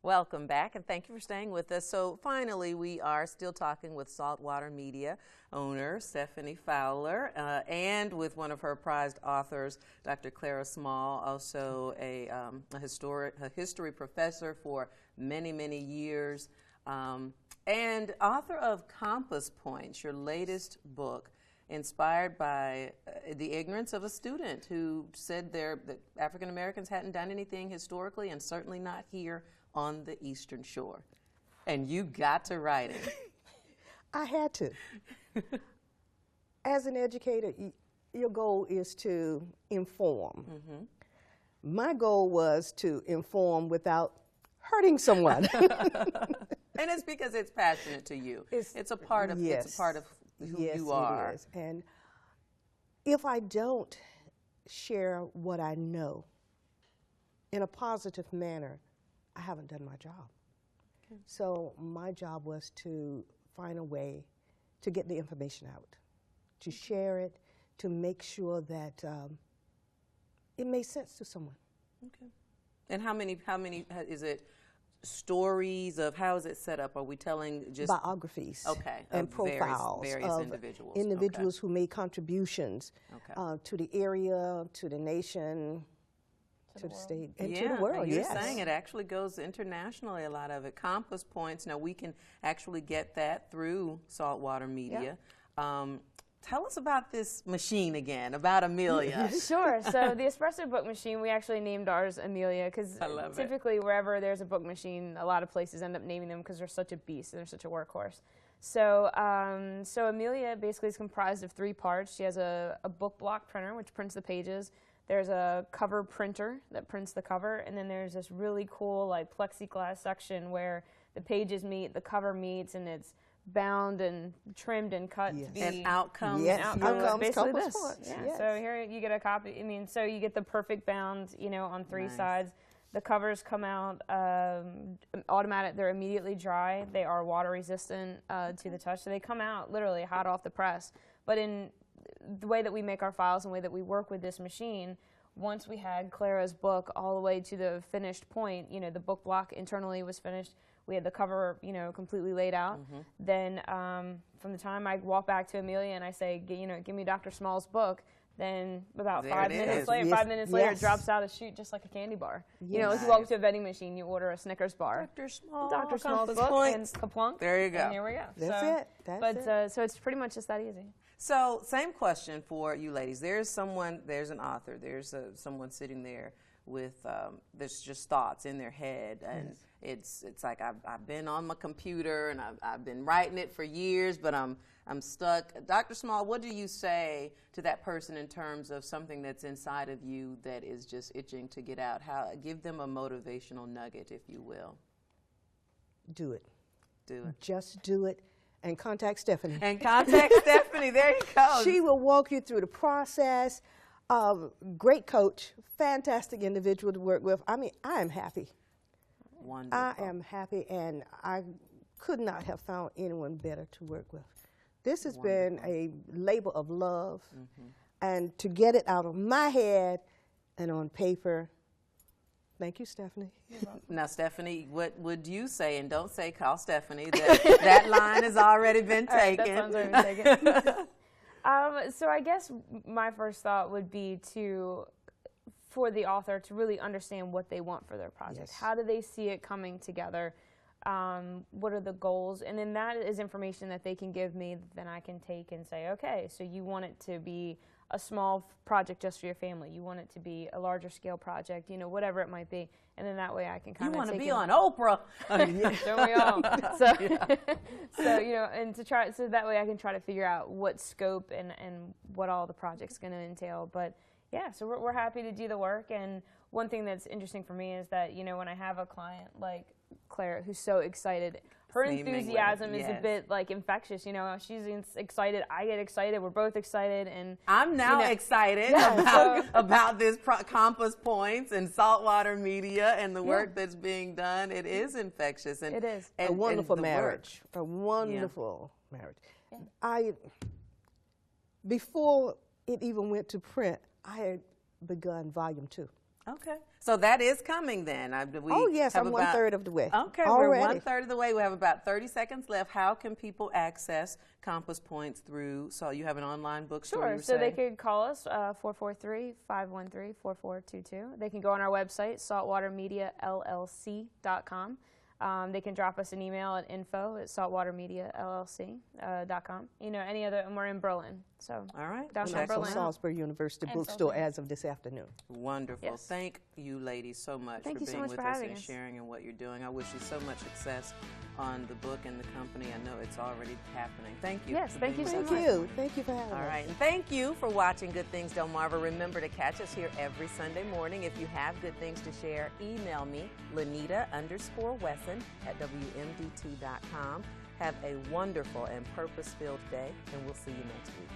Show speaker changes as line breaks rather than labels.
Welcome back, and thank you for staying with us. So finally, we are still talking with Saltwater Media owner Stephanie Fowler and with one of her prized authors, Dr. Clara Small, also a history professor for many, many years, and author of Compass Points, your latest book, inspired by the ignorance of a student who said that African Americans hadn't done anything historically, and certainly not here on the Eastern Shore. And you got to write it.
I had to. As an educator, your goal is to inform. Mm-hmm. My goal was to inform without hurting someone.
And it's because it's passionate to you. It's a part of
yes.
It's a part of who
yes,
you are.
It is. And if I don't share what I know in a positive manner, I haven't done my job. Okay. So my job was to find a way to get the information out, to share it, to make sure that it made sense to someone.
Okay. And how many is it? Stories of, how is it set up? Are we telling just
biographies?
Okay.
And profiles
various
of
individuals
who made contributions to the area, to the nation, to the state, and to the world.
And you're
yes.
saying it actually goes internationally, a lot of it. Compass Points, now we can actually get that through Saltwater Media. Yeah. Tell us about this machine again, about Amelia.
Sure. So the espresso book machine, we actually named ours Amelia because typically wherever there's a book machine, a lot of places end up naming them because they're such a beast and they're such a workhorse. So, so Amelia basically is comprised of 3 parts. She has a book block printer, which prints the pages. There's a cover printer that prints the cover, and then there's this really cool like plexiglass section where the pages meet, the cover meets, and it's bound and trimmed and cut to be
and outcomes.
Yes,
outcomes basically
this.
Yeah.
Yes.
So here you get a copy. I mean, so you get the perfect bound, you know, on 3 sides. The covers come out automatic. They're immediately dry. They are water resistant to the touch. So they come out literally hot off the press. But in the way that we make our files and the way that we work with this machine, once we had Clara's book all the way to the finished point, you know, the book block internally was finished. We had the cover, you know, completely laid out. Mm-hmm. Then from the time I walk back to Amelia and I say, you know, give me Dr. Small's book, then about 5 minutes later, 5 minutes later, it drops out a chute just like a candy bar. Yes. You know, if you walk to a vending machine, you order a Snickers bar.
Dr.
Small's book, and kaplunk.
There you go.
And here we go.
That's it.
So it's pretty much just that easy.
So same question for you ladies. There's an author. There's someone sitting there with there's just thoughts in their head, and it's like I've been on my computer and I've been writing it for years, but I'm stuck. Dr. Small, what do you say to that person in terms of something that's inside of you that is just itching to get out? Give them a motivational nugget, if you will.
Do it.
Do it.
Just do it. And contact Stephanie.
And contact Stephanie. There you go.
She will walk you through the process. Great coach, fantastic individual to work with. I mean, I am happy.
Wonderful.
I am happy, and I could not have found anyone better to work with. This has been a labor of love, and to get it out of my head and on paper. Thank you, Stephanie.
Now, Stephanie, what would you say? And don't say call Stephanie. That line has already been taken.
That line's already been taken. So I guess my first thought would be for the author to really understand what they want for their project. Yes. How do they see it coming together? What are the goals? And then that is information that they can give me, then I can take and say, okay, so you want it to be a small project just for your family. You want it to be a larger scale project, you know, whatever it might be. And then that way I can kind of
You want to be on Oprah.
Don't we all? So, you know, and so that way I can try to figure out what scope and what all the project's going to entail. But yeah, so we're happy to do the work. And one thing that's interesting for me is that, you know, when I have a client like Clara who's so excited, her enthusiasm is a bit like infectious. You know, she's excited. I get excited. We're both excited, and
I'm now excited about this Compass Points and Saltwater Media and the work that's being done. It is infectious, and
it is
a wonderful marriage. A wonderful marriage. Yeah. Before it even went to print, I had begun volume 2.
Okay. So that is coming then.
Oh, yes, I'm one-third of the way.
Okay,
already.
We're one-third of the way. We have about 30 seconds left. How can people access Compass Points through, so you have an online bookstore?
Sure, so they could call us, 443-513-4422. They can go on our website, saltwatermediallc.com. They can drop us an email at info@saltwatermediallc.com. You know, any other, and we're in Berlin. So,
all right.
downtown Berlin.
Salisbury University bookstore as of this afternoon.
Wonderful.
Yes.
Thank you, ladies, so much
Thank
for
you so
being
much
with
for
us
having
and
us.
sharing and what you're doing. I wish you so much success on the book and the company. I know it's already happening. Thank you.
Yes, thank you so much.
Thank you for having us.
All right, and thank you for watching Good Things Delmarva. Remember to catch us here every Sunday morning. If you have good things to share, email me, Lanita_Wesson at WMDT.com. Have a wonderful and purpose-filled day, and we'll see you next week.